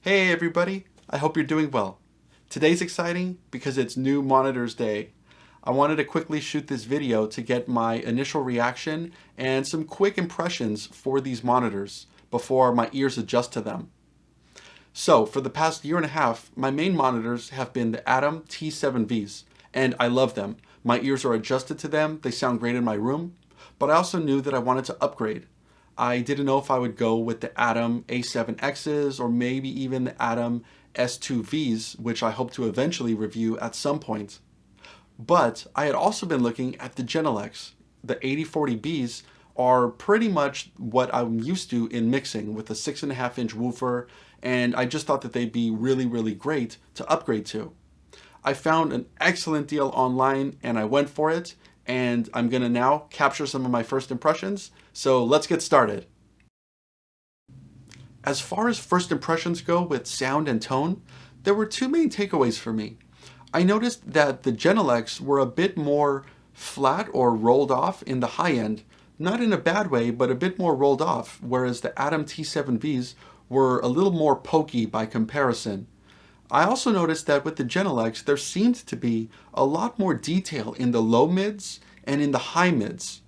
Hey everybody, I hope you're doing well. Today's exciting because it's New Monitors Day. I wanted to quickly shoot this video to get my initial reaction and some quick impressions for these monitors before my ears adjust to them. So for the past year and a half, my main monitors have been the Atom T7Vs, and I love them. My ears are adjusted to them, they sound great in my room, but I also knew that I wanted to upgrade. I didn't know if I would go with the Atom A7Xs or maybe even the Atom S2Vs, which I hope to eventually review at some point. But I had also been looking at the Genelecs. The 8040Bs are pretty much what I'm used to in mixing with a 6.5-inch woofer, and I just thought that they'd be really great to upgrade to. I found an excellent deal online and I went for it, and I'm gonna now capture some of my first impressions, so let's get started. As far as first impressions go with sound and tone, there were two main takeaways for me. I noticed that the Genelecs were a bit more flat or rolled off in the high end, not in a bad way, but a bit more rolled off, whereas the Atom T7Vs were a little more pokey by comparison. I also noticed that with the Genelecs, there seemed to be a lot more detail in the low mids and in the high mids.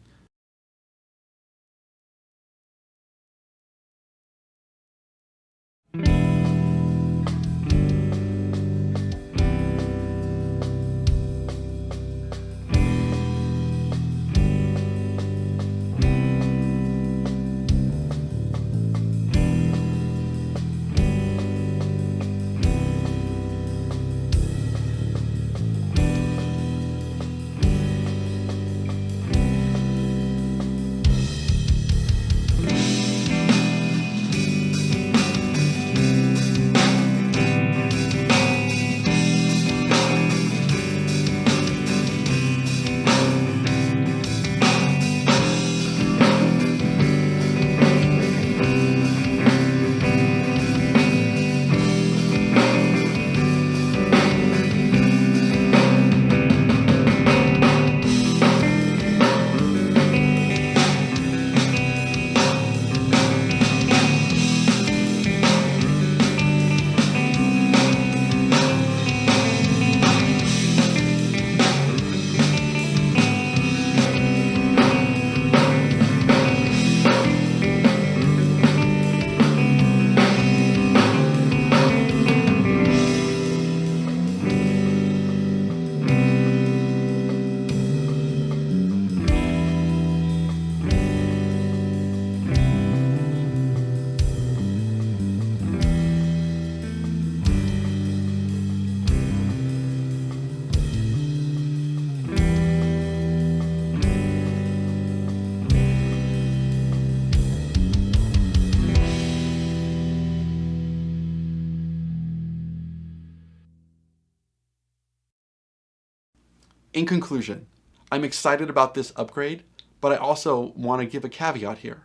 In conclusion, I'm excited about this upgrade, but I also want to give a caveat here.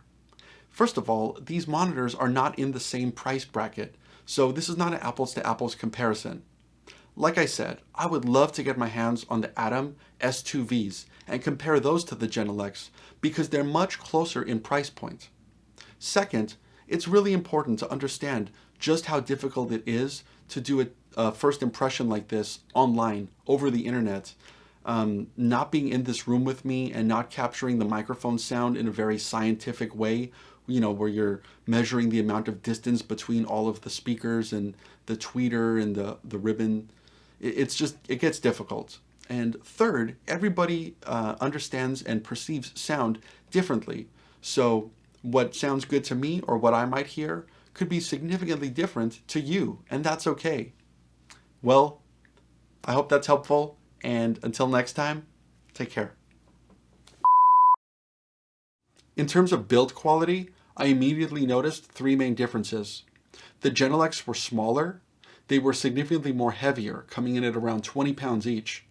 First of all, these monitors are not in the same price bracket, so this is not an apples to apples comparison. Like I said, I would love to get my hands on the Atom S2Vs and compare those to the Genelecs because they're much closer in price point. Second, it's really important to understand just how difficult it is to do a first impression like this online, over the internet. Not being in this room with me and not capturing the microphone sound in a very scientific way, where you're measuring the amount of distance between all of the speakers and the tweeter and the ribbon. It gets difficult. And third, everybody understands and perceives sound differently. So what sounds good to me or what I might hear could be significantly different to you, and that's okay. Well, I hope that's helpful. And until next time, take care. In terms of build quality, I immediately noticed three main differences. The Genelecs were smaller, they were significantly more heavier, coming in at around 20 pounds each,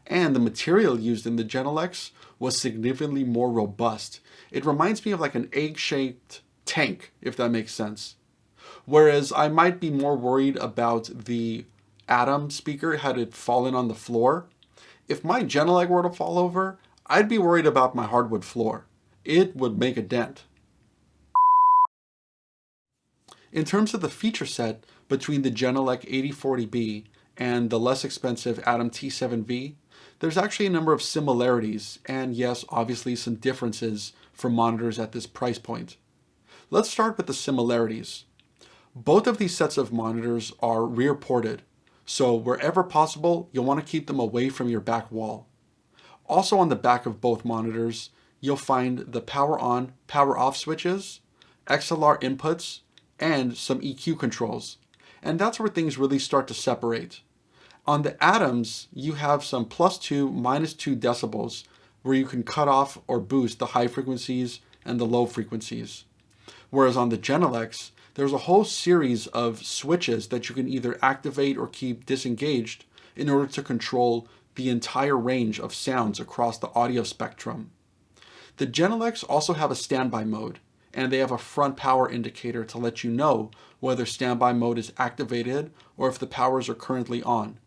and the material used in the Genelecs was significantly more robust. It reminds me of like an egg-shaped tank, if that makes sense. Whereas I might be more worried about the Atom speaker had it fallen on the floor. If my Genelec were to fall over, I'd be worried about my hardwood floor. It would make a dent. In terms of the feature set between the Genelec 8040B and the less expensive Atom T7V, there's actually a number of similarities and yes, obviously some differences for monitors at this price point. Let's start with the similarities. Both of these sets of monitors are rear ported, so wherever possible, you'll want to keep them away from your back wall. Also on the back of both monitors, you'll find the power on, power off switches, XLR inputs, and some EQ controls. And that's where things really start to separate. On the Atoms, you have some +2, -2 decibels where you can cut off or boost the high frequencies and the low frequencies. Whereas on the Genelecs, there's a whole series of switches that you can either activate or keep disengaged in order to control the entire range of sounds across the audio spectrum. The Genelecs also have a standby mode, and they have a front power indicator to let you know whether standby mode is activated or if the powers are currently on.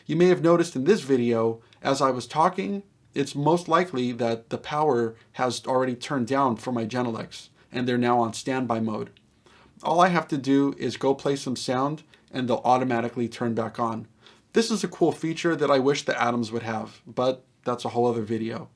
You may have noticed in this video, as I was talking, it's most likely that the power has already turned down for my Genelecs, and they're now on standby mode. All I have to do is go play some sound, and they'll automatically turn back on. This is a cool feature that I wish the Atoms would have, but that's a whole other video.